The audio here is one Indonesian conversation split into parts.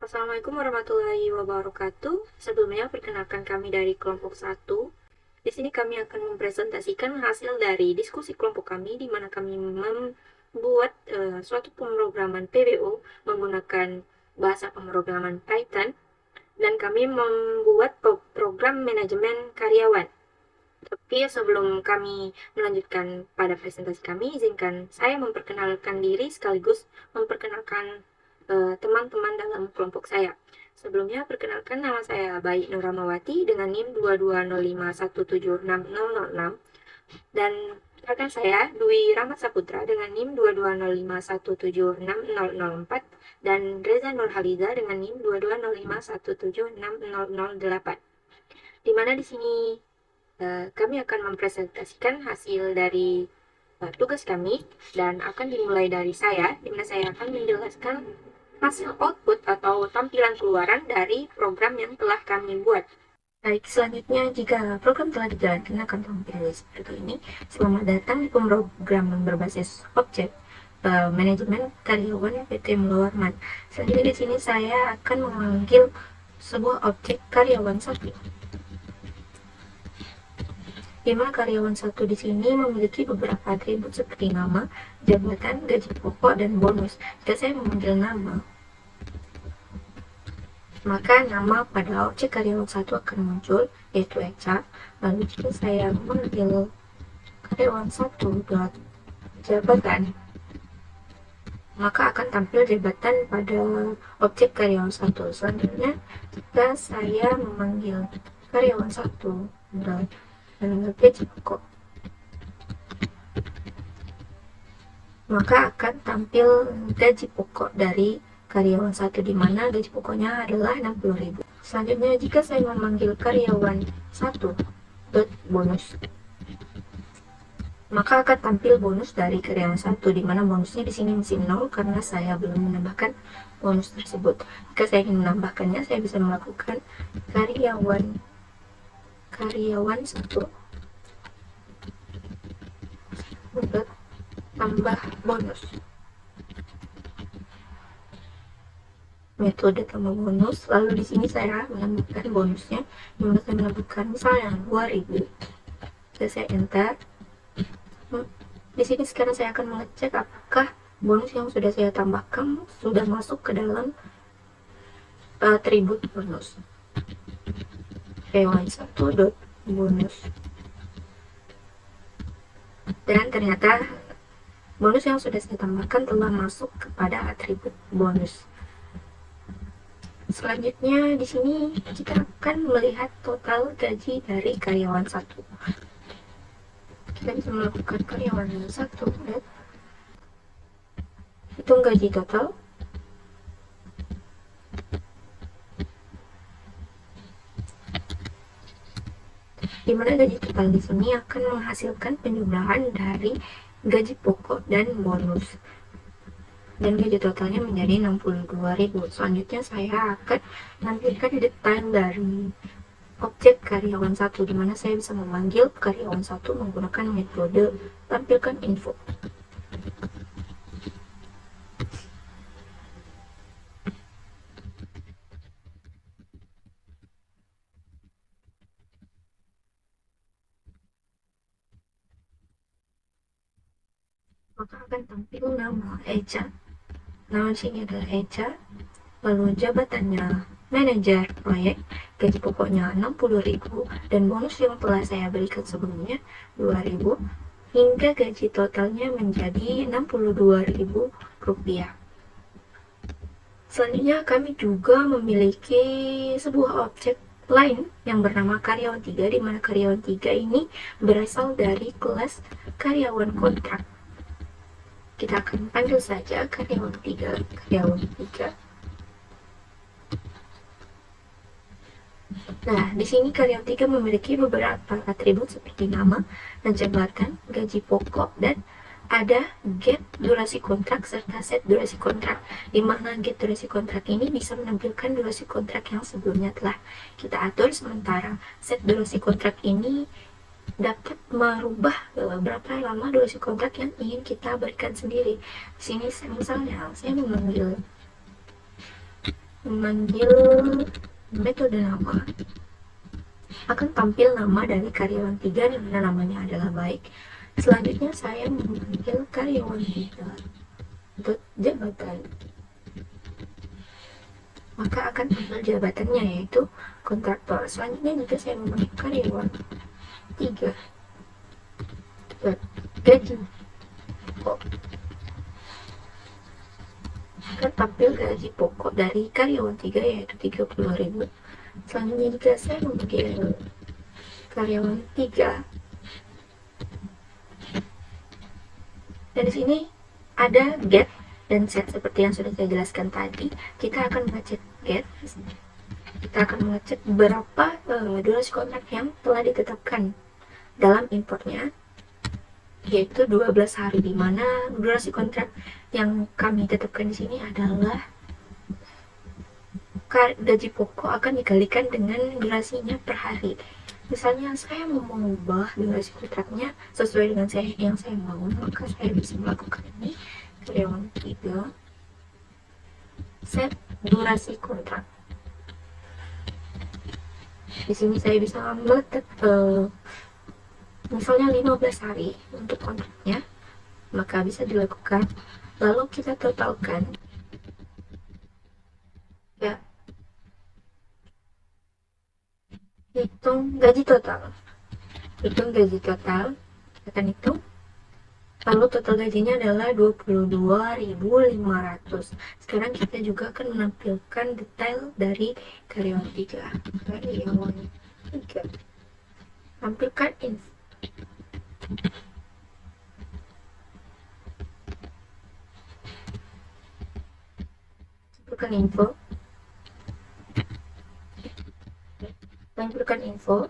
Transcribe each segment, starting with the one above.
Assalamualaikum warahmatullahi wabarakatuh. Sebelumnya perkenalkan kami dari kelompok satu. Di sini kami akan mempresentasikan hasil dari diskusi kelompok kami di mana kami membuat suatu pemrograman PBO menggunakan bahasa pemrograman Python dan kami membuat program manajemen karyawan. Tapi sebelum kami melanjutkan pada presentasi kami, izinkan saya memperkenalkan diri sekaligus memperkenalkan teman-teman dalam kelompok saya. Sebelumnya, perkenalkan nama saya Baik Nuramawati dengan NIM 22051760006 dan rekan saya Dwi Rahmat Saputra dengan NIM 22051760004 dan Reza Nurhaliza dengan NIM 22051760008. Di mana di sini kami akan mempresentasikan hasil dari tugas kami dan akan dimulai dari saya, di mana saya akan menjelaskan hasil output atau tampilan keluaran dari program yang telah kami buat. Baik, selanjutnya jika program telah dijalankan akan tampil seperti ini. Selamat datang di pemrograman berbasis objek manajemen karyawan PT Mulawarman. Selanjutnya di sini saya akan memanggil sebuah objek karyawan satu. Di mana karyawan satu di sini memiliki beberapa atribut seperti nama, jabatan, gaji pokok, dan bonus. Jika saya memanggil nama, maka nama pada objek karyawan satu akan muncul, yaitu HR. Lalu jika saya memanggil karyawan satu dot jabatan, maka akan tampil jabatan pada objek karyawan satu. Selanjutnya, jika saya memanggil karyawan satu dot gaji pokok, maka akan tampil gaji pokok dari karyawan satu di mana gaji pokoknya adalah 60.000. Selanjutnya, jika saya memanggil karyawan satu dot bonus, maka akan tampil bonus dari karyawan satu di mana bonusnya di sini masih 0 karena saya belum menambahkan bonus tersebut. Jika saya ingin menambahkannya, saya bisa melakukan karyawan satu dot tambah bonus, metode tambah bonus. Lalu di sini saya menambahkan bonusnya, dimana saya menambahkan misalnya 2000. Jika saya enter, di sini sekarang saya akan mengecek apakah bonus yang sudah saya tambahkan sudah masuk ke dalam atribut bonus. Karyawan satu dot bonus, dan ternyata bonus yang sudah saya tambahkan telah masuk kepada atribut bonus. Selanjutnya di sini kita akan melihat total gaji dari karyawan satu. Kita bisa melakukan karyawan satu dan hitung gaji total. Di mana gaji total di sini akan menghasilkan penjumlahan dari gaji pokok dan bonus. Dan gaji totalnya menjadi 62.000. Selanjutnya saya akan menampilkan detail dari objek karyawan satu, di mana saya bisa memanggil karyawan satu menggunakan metode tampilkan info. Maka akan tampil nama Eca. Nama di sini adalah Eca. Lalu jabatannya manajer proyek, gaji pokoknya 60.000 dan bonus yang telah saya berikan sebelumnya 2.000 hingga gaji totalnya menjadi 62.000 rupiah. Selanjutnya kami juga memiliki sebuah objek lain yang bernama karyawan 3, di mana karyawan 3 ini berasal dari kelas karyawan kontrak. Kita akan panggil saja karyawan 3. Nah, di sini karyawan 3 memiliki beberapa atribut seperti nama dan jabatan, gaji pokok, dan ada get durasi kontrak serta set durasi kontrak, di mana get durasi kontrak ini bisa menampilkan durasi kontrak yang sebelumnya telah kita atur, sementara set durasi kontrak ini dapat merubah berapa lama durasi kontrak yang ingin kita berikan sendiri. Di sini misalnya saya mengambil memanggil metode nama, akan tampil nama dari karyawan 3 di mana namanya adalah baik. Selanjutnya saya memanggil karyawan 3 untuk jabatan, maka akan tampil jabatannya yaitu kontraktor. Selanjutnya jika saya memanggil karyawan 3 gaji pokok, akan tampil gaji pokok dari karyawan 3 yaitu 30.000. Selanjutnya jika saya memanggil karyawan 3, dan di sini ada get dan set seperti yang sudah saya jelaskan tadi. Kita akan mengecek get, kita akan mengecek berapa durasi kontrak yang telah ditetapkan dalam importnya, yaitu 12 hari, di mana durasi kontrak yang kami tetapkan di sini adalah gaji pokok akan dikalikan dengan durasinya per hari. Misalnya saya mau mengubah durasi kontraknya sesuai dengan yang saya mau, maka saya bisa melakukan ini. Karyawan 3 set durasi kontrak. Di sini saya bisa meletak misalnya 15 hari untuk kontraknya, maka bisa dilakukan. Lalu kita totalkan ya, hitung gaji total, akan hitung. Lalu total gajinya adalah 22.500. Sekarang kita juga akan menampilkan detail dari karyawan 3. Tampilkan info. Tampilkan info.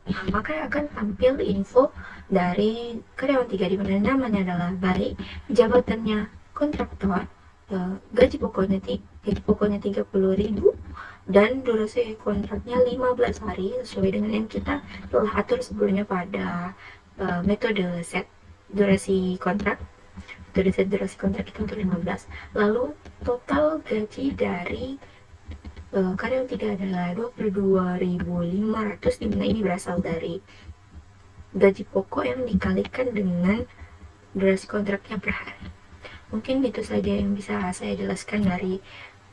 Nah, maka akan tampil info dari karyawan 3 di mana namanya adalah baik, jabatannya kontraktor, gaji pokoknya 30.000, dan durasi kontraknya 15 hari sesuai dengan yang kita telah atur sebelumnya pada metode set durasi kontrak. Metode set durasi kontrak kita untuk 15. Lalu total gaji dari karyawan 3 adalah 22.500, dimana ini berasal dari gaji pokok yang dikalikan dengan durasi kontraknya per hari. Mungkin itu saja yang bisa saya jelaskan dari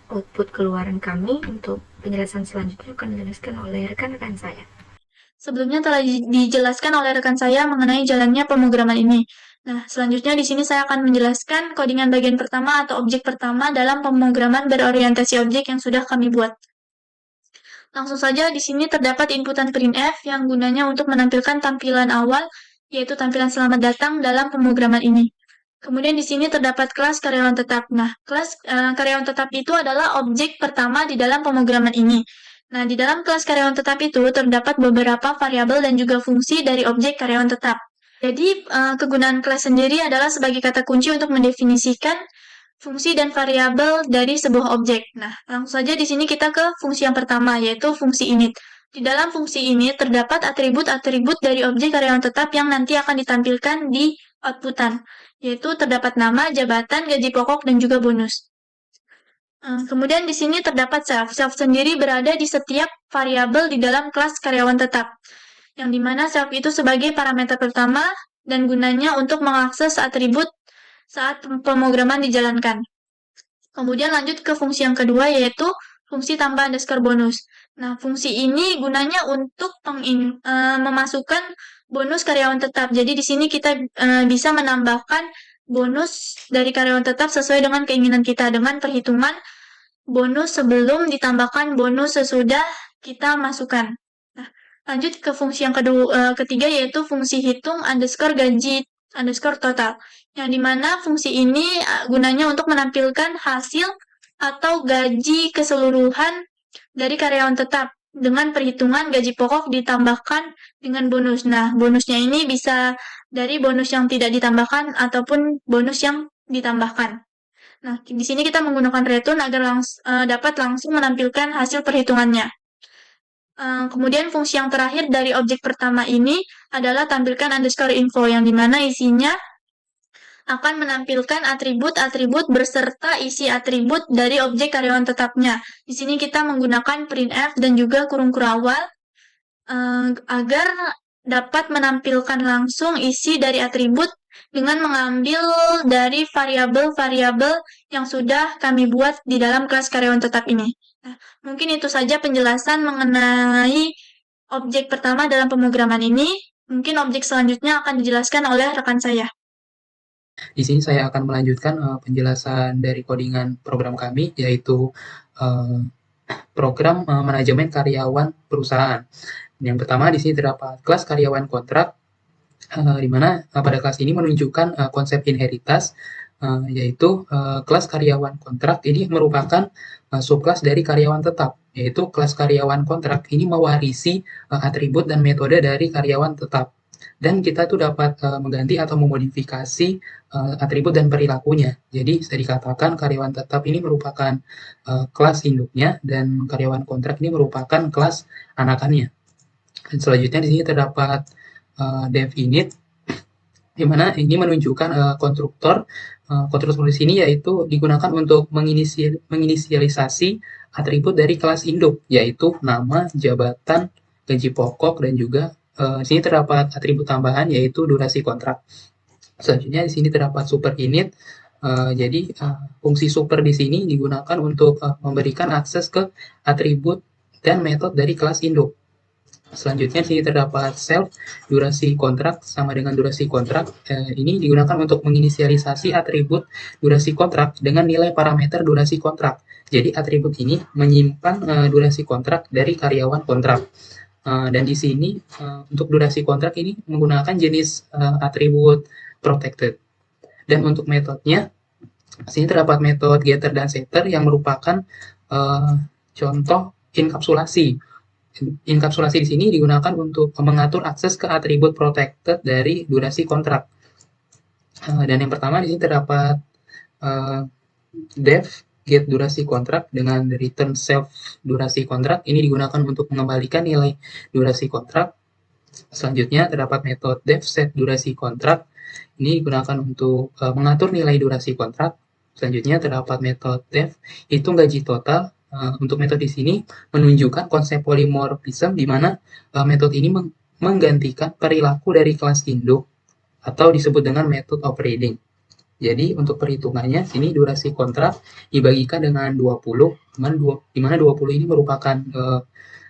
output keluaran kami. Untuk penjelasan selanjutnya akan dijelaskan oleh rekan-rekan saya. Sebelumnya telah dijelaskan oleh rekan saya mengenai jalannya pemrograman ini. Nah, selanjutnya di sini saya akan menjelaskan codingan bagian pertama atau objek pertama dalam pemrograman berorientasi objek yang sudah kami buat. Langsung saja di sini terdapat inputan printf yang gunanya untuk menampilkan tampilan awal, yaitu tampilan selamat datang dalam pemrograman ini. Kemudian di sini terdapat kelas karyawan tetap. Nah, kelas karyawan tetap itu adalah objek pertama di dalam pemrograman ini. Nah, di dalam kelas karyawan tetap itu terdapat beberapa variabel dan juga fungsi dari objek karyawan tetap. Jadi, kegunaan kelas sendiri adalah sebagai kata kunci untuk mendefinisikan fungsi dan variabel dari sebuah objek. Nah, langsung saja di sini kita ke fungsi yang pertama, yaitu fungsi init. Di dalam fungsi ini terdapat atribut-atribut dari objek karyawan tetap yang nanti akan ditampilkan di outputan, yaitu terdapat nama, jabatan, gaji pokok, dan juga bonus. Kemudian di sini terdapat self. Self sendiri berada di setiap variabel di dalam kelas karyawan tetap, yang dimana self itu sebagai parameter pertama dan gunanya untuk mengakses atribut saat pemrograman dijalankan. Kemudian lanjut ke fungsi yang kedua, yaitu fungsi tambah underscore bonus. Nah, fungsi ini gunanya untuk memasukkan bonus karyawan tetap. Jadi di sini kita bisa menambahkan bonus dari karyawan tetap sesuai dengan keinginan kita dengan perhitungan bonus sebelum ditambahkan bonus sesudah kita masukkan. Nah, lanjut ke fungsi yang ketiga, yaitu fungsi hitung underscore gaji underscore total, yang dimana fungsi ini gunanya untuk menampilkan hasil atau gaji keseluruhan dari karyawan tetap dengan perhitungan gaji pokok ditambahkan dengan bonus. Nah, bonusnya ini bisa dari bonus yang tidak ditambahkan ataupun bonus yang ditambahkan. Nah, di sini kita menggunakan return agar dapat langsung menampilkan hasil perhitungannya. Kemudian fungsi yang terakhir dari objek pertama ini adalah tampilkan underscore info, yang dimana isinya akan menampilkan atribut-atribut beserta isi atribut dari objek karyawan tetapnya. Di sini kita menggunakan printf dan juga kurung kurawal agar dapat menampilkan langsung isi dari atribut dengan mengambil dari variabel-variabel yang sudah kami buat di dalam kelas karyawan tetap ini. Nah, mungkin itu saja penjelasan mengenai objek pertama dalam pemrograman ini. Mungkin objek selanjutnya akan dijelaskan oleh rekan saya. Di sini saya akan melanjutkan penjelasan dari codingan program kami, yaitu program manajemen karyawan perusahaan. Yang pertama di sini terdapat kelas karyawan kontrak, di mana pada kelas ini menunjukkan konsep inheritas, yaitu kelas karyawan kontrak ini merupakan subkelas dari karyawan tetap, yaitu kelas karyawan kontrak ini mewarisi atribut dan metode dari karyawan tetap. Dan kita tuh dapat mengganti atau memodifikasi atribut dan perilakunya. Jadi bisa dikatakan karyawan tetap ini merupakan kelas induknya dan karyawan kontrak ini merupakan kelas anakannya. Dan selanjutnya di sini terdapat dev init, di mana ini menunjukkan konstruktor. Konstruktor di sini yaitu digunakan untuk menginisialisasi atribut dari kelas induk, yaitu nama, jabatan, gaji pokok, dan juga di sini terdapat atribut tambahan yaitu durasi kontrak. Selanjutnya di sini terdapat super init. Jadi fungsi super di sini digunakan untuk memberikan akses ke atribut dan metode dari kelas induk. Selanjutnya di sini terdapat self durasi kontrak sama dengan durasi kontrak. Ini digunakan untuk menginisialisasi atribut durasi kontrak dengan nilai parameter durasi kontrak. Jadi atribut ini menyimpan durasi kontrak dari karyawan kontrak. Dan di sini untuk durasi kontrak ini menggunakan jenis atribut protected. Dan untuk metodenya, di sini terdapat metode getter dan setter yang merupakan contoh inkapsulasi. Inkapsulasi di sini digunakan untuk mengatur akses ke atribut protected dari durasi kontrak. Dan yang pertama di sini terdapat def get durasi kontrak dengan return self durasi kontrak. Ini digunakan untuk mengembalikan nilai durasi kontrak. Selanjutnya terdapat metode def set durasi kontrak. Ini digunakan untuk mengatur nilai durasi kontrak. Selanjutnya terdapat metode def hitung gaji total. Untuk metode di sini menunjukkan konsep polymorphism, di mana metode ini menggantikan perilaku dari kelas induk atau disebut dengan method of reading. Jadi untuk perhitungannya, sini durasi kontrak dibagikan dengan 20, di mana 20 ini merupakan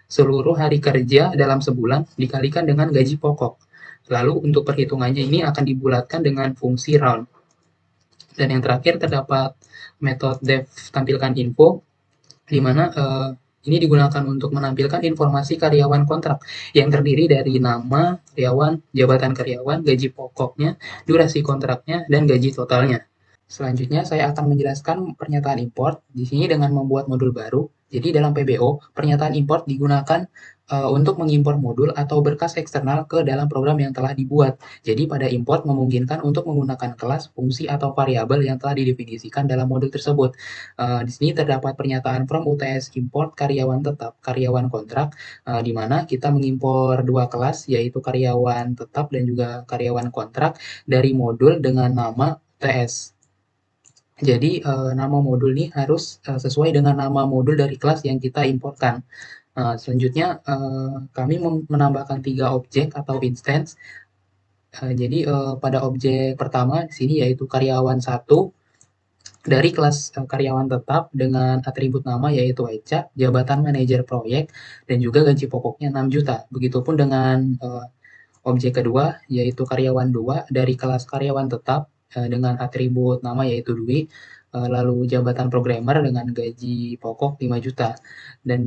seluruh hari kerja dalam sebulan dikalikan dengan gaji pokok. Lalu untuk perhitungannya ini akan dibulatkan dengan fungsi round. Dan yang terakhir terdapat metode def tampilkan info, di mana ini digunakan untuk menampilkan informasi karyawan kontrak yang terdiri dari nama karyawan, jabatan karyawan, gaji pokoknya, durasi kontraknya, dan gaji totalnya. Selanjutnya saya akan menjelaskan pernyataan import di sini dengan membuat modul baru. Jadi dalam PBO, pernyataan import digunakan untuk mengimpor modul atau berkas eksternal ke dalam program yang telah dibuat. Jadi pada import memungkinkan untuk menggunakan kelas, fungsi, atau variabel yang telah didefinisikan dalam modul tersebut. Di sini terdapat pernyataan from UTS import karyawan tetap, karyawan kontrak, di mana kita mengimpor dua kelas, yaitu karyawan tetap dan juga karyawan kontrak dari modul dengan nama UTS. Jadi nama modul ini harus sesuai dengan nama modul dari kelas yang kita importkan. Selanjutnya kami menambahkan 3 objek atau instance. Jadi pada objek pertama di sini yaitu karyawan 1 dari kelas karyawan tetap dengan atribut nama yaitu Eca, jabatan manajer proyek, dan juga gaji pokoknya 6 juta. Begitupun dengan objek kedua yaitu karyawan 2 dari kelas karyawan tetap dengan atribut nama yaitu Dwi, lalu jabatan programmer dengan gaji pokok 5 juta. Dan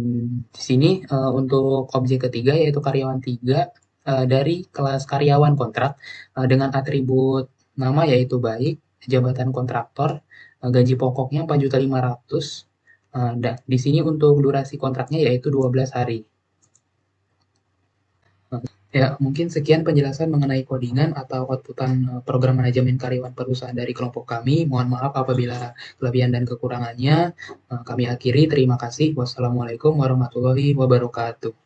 di sini untuk objek ketiga yaitu karyawan 3 dari kelas karyawan kontrak dengan atribut nama yaitu baik, jabatan kontraktor, gaji pokoknya 4.500.000. Dan di sini untuk durasi kontraknya yaitu 12 hari. Ya, mungkin sekian penjelasan mengenai codingan atau outputan program manajemen karyawan perusahaan dari kelompok kami. Mohon maaf apabila kelebihan dan kekurangannya. Kami akhiri, terima kasih. Wassalamualaikum warahmatullahi wabarakatuh.